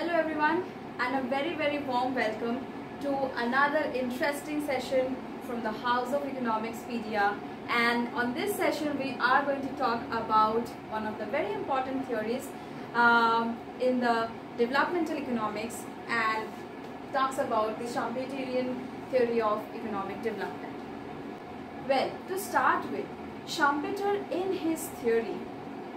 Hello everyone, and a very warm welcome to another interesting session from the House of Economics Pedia. And on this session we are going to talk about one of the very important theories in the developmental economics, and talks about the Schumpeterian theory of economic development. Well, to start with, Schumpeter in his theory,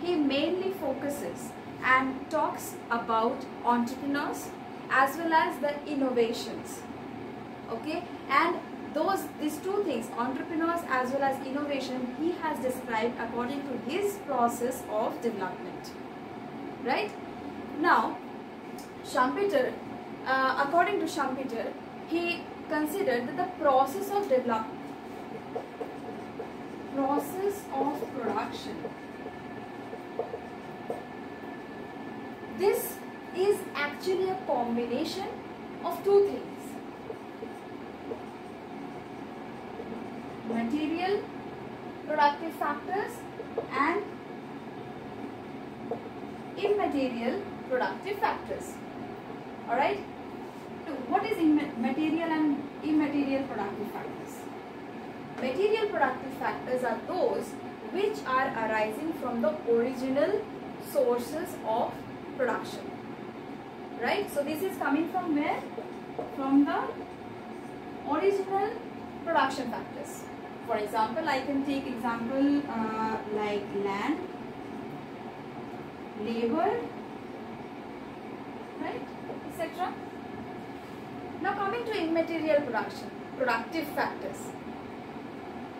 he mainly focuses and talks about entrepreneurs as well as the innovations. Okay, and these two things, entrepreneurs as well as innovation, he has described according to his process of development. Right now, Schumpeter, according to Schumpeter, he considered that the process of production, this is actually a combination of two things: material productive factors and immaterial productive factors. Alright? What is material and immaterial productive factors? Material productive factors are those which are arising from the original sources of production. Right? So this is coming from where? From the original production factors. For example, I can take example like land, labor, right, etc. Now coming to immaterial productive factors.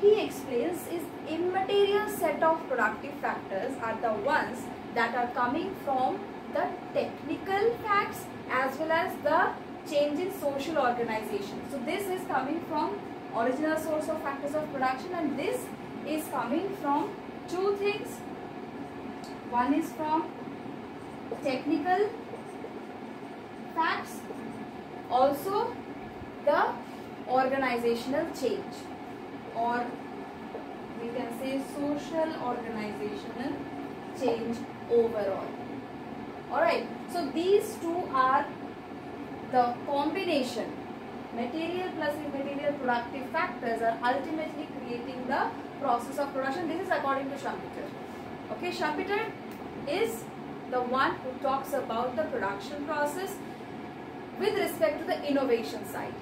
He explains is immaterial set of productive factors are the ones that are coming from the technical facts as well as the change in social organization. So this is coming from original source of factors of production, and this is coming from two things. One is from technical facts, also the organizational change, or we can say social organizational change overall. Alright, so these two are the combination. Material plus immaterial productive factors are ultimately creating the process of production. This is according to Schumpeter. Okay, Schumpeter is the one who talks about the production process with respect to the innovation side.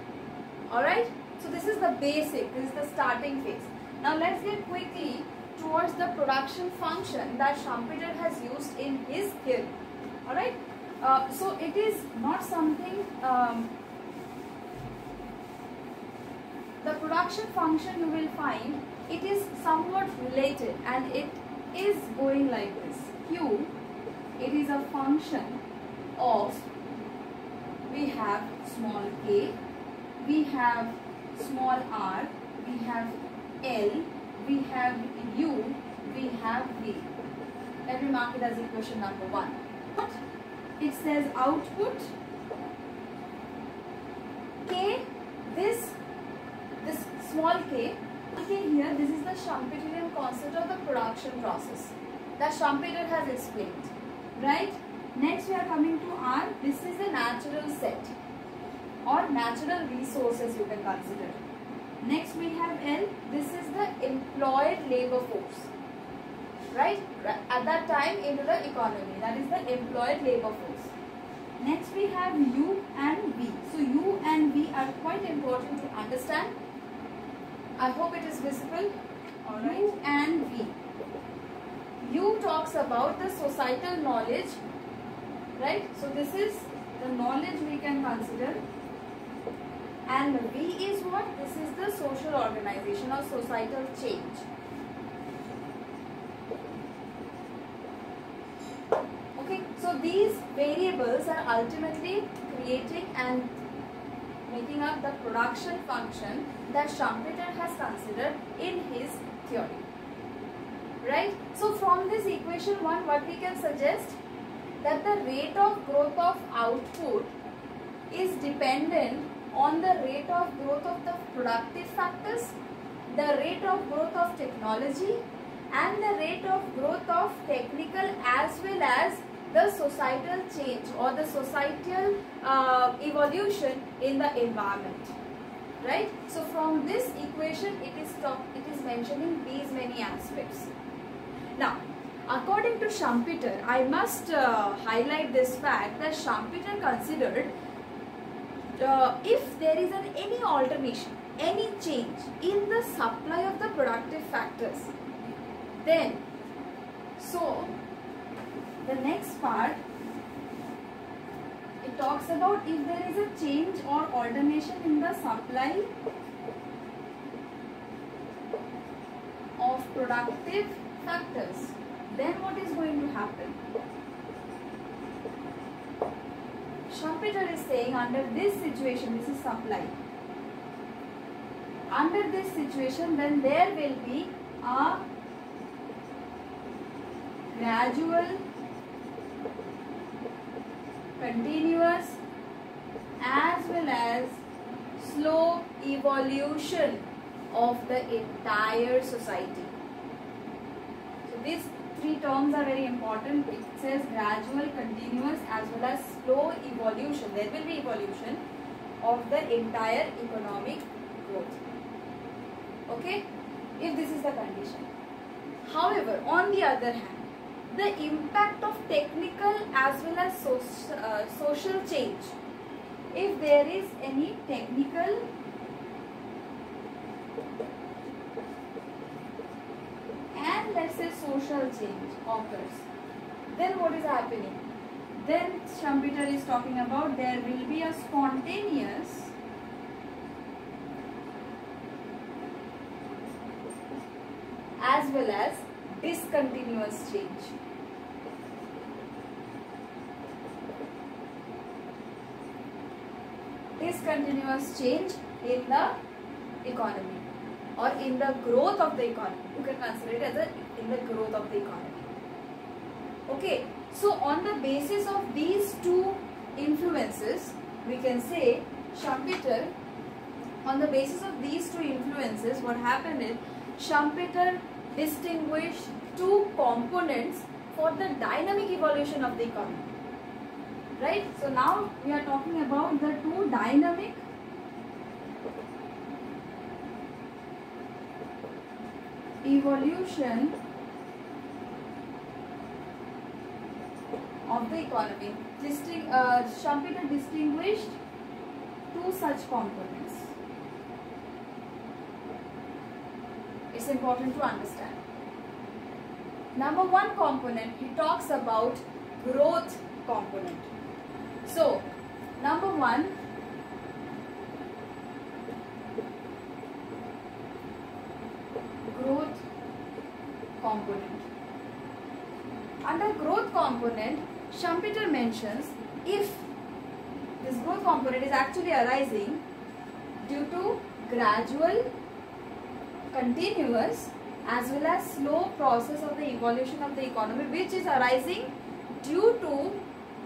Alright, so this is the basic, this is the starting phase. Now let's get quickly towards the production function that Schumpeter has used in his theory. Alright, so it is not something, the production function you will find, it is somewhat related, and it is going like this. Q, it is a function of, we have small a, we have small r, we have L, we have U, we have V. Let me mark it as equation number 1. It says output K, this small k here, this is the Schumpeterian concept of the production process that Schumpeter has explained. Right? Next we are coming to R. This is the natural set or natural resources you can consider. Next we have L. This is the employed labor force. Right? At that time into the economy. That is the employed labor force. Next we have U and V. So U and V are quite important to understand. I hope it is visible. Alright. U and V. U talks about the societal knowledge. Right? So this is the knowledge we can consider. And V is what? This is the social organization or societal change. Okay, so these variables are ultimately creating and making up the production function that Schumpeter has considered in his theory. Right? So from this equation 1, what we can suggest? That the rate of growth of output is dependent on the rate of growth of the productive factors, the rate of growth of technology, and the rate of growth of technical as well as the societal change or the societal evolution in the environment, right? So from this equation it is mentioning these many aspects. Now according to Schumpeter, I must highlight this fact that Schumpeter considered if there is any alternation, any change in the supply of the productive factors, then so the next part it talks about if there is a change or alternation in the supply of productive factors, then what is going to happen? Schumpeter is saying under this situation, this is supply. Under this situation, then there will be a gradual, continuous as well as slow evolution of the entire society. So these three terms are very important. It says gradual, continuous as well as slow evolution. There will be evolution of the entire economic growth. Okay, if this is the condition. However, on the other hand, the impact of technical as well as social change, if there is any technical and let's say social change occurs, then what is happening? Then Schumpeter is talking about there will be a spontaneous as well as discontinuous change. Discontinuous change in the economy or in the growth of the economy. You can consider it as in the growth of the economy. Okay, so on the basis of these two influences, we can say Schumpeter, on the basis of these two influences, what happened is Schumpeter distinguished two components for the dynamic evolution of the economy. Right? So now we are talking about the two dynamic evolution of the economy. Schumpeter distinguished two such components. It's important to understand. Number one component, he talks about growth component. So, number one, growth component. Under growth component, Schumpeter mentions if this growth component is actually arising due to gradual, continuous as well as slow process of the evolution of the economy, which is arising due to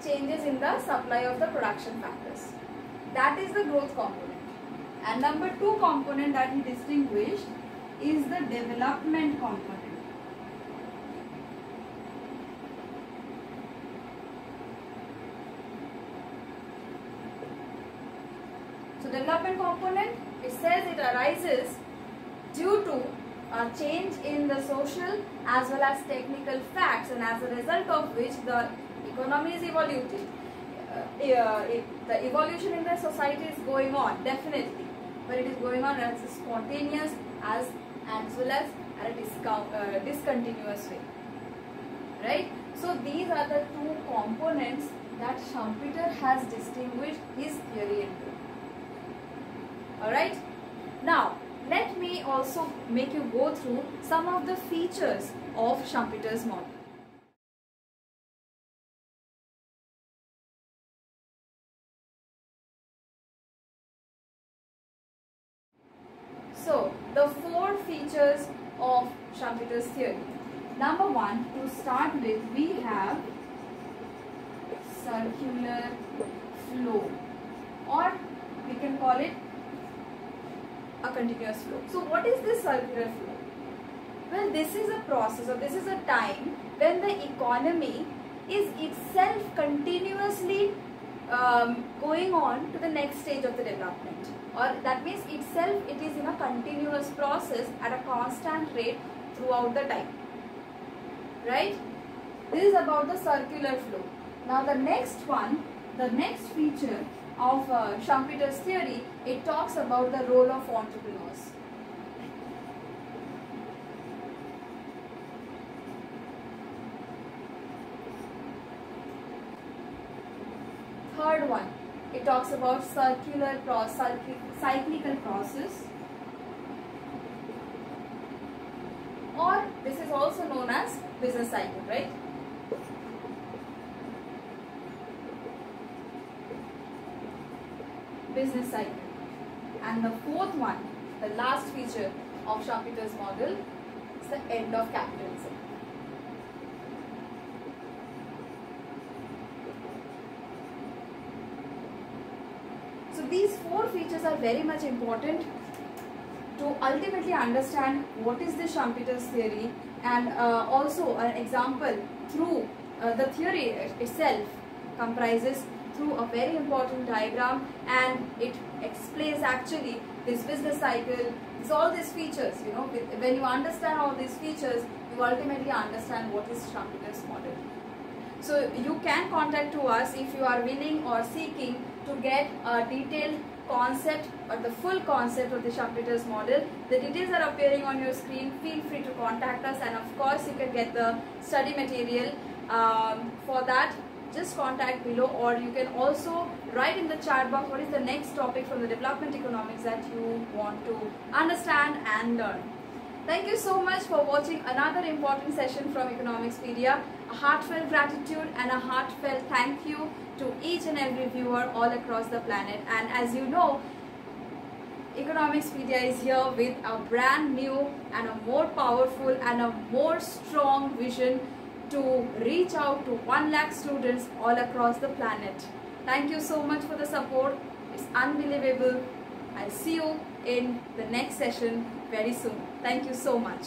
changes in the supply of the production factors. That is the growth component. And number two component that he distinguished is the development component. So development component, it says it arises due to a change in the social as well as technical facts, and as a result of which the economy is evolving. The evolution in the society is going on, definitely, but it is going on as a spontaneous as well as a discontinuous way. Right? So these are the two components that Schumpeter has distinguished his theory into. Alright? Now, let me also make you go through some of the features of Schumpeter's model. So, the four features of Schumpeter's theory. Number one, to start with, we have circular flow, or we can call it a continuous flow. So what is this circular flow? Well, this is a process, or this is a time when the economy is itself continuously going on to the next stage of the development, or that means itself it is in a continuous process at a constant rate throughout the time, right? This is about the circular flow. Now the next one, the next feature of Schumpeter's theory, it talks about the role of entrepreneurs. Third one, it talks about cyclical process, or this is also known as business cycle, right? Business cycle. And the fourth one, the last feature of Schumpeter's model, is the end of capitalism. So these four features are very much important to ultimately understand what is the Schumpeter's theory, and also an example through the theory itself comprises through a very important diagram, and it explains actually this business cycle, all these features. You know, when you understand all these features, you ultimately understand what is Schumpeter's model. So you can contact to us if you are willing or seeking to get a detailed concept or the full concept of the Schumpeter's model. The details are appearing on your screen. Feel free to contact us, and of course you can get the study material. For that, just contact below, or you can also write in the chat box what is the next topic from the development economics that you want to understand and learn. Thank you so much for watching another important session from Economicspedia. A heartfelt gratitude and a heartfelt thank you to each and every viewer all across the planet. And as you know, Economicspedia is here with a brand new and a more powerful and a more strong vision to reach out to 1 lakh students all across the planet. Thank you so much for the support. It's unbelievable. I'll see you in the next session very soon. Thank you so much.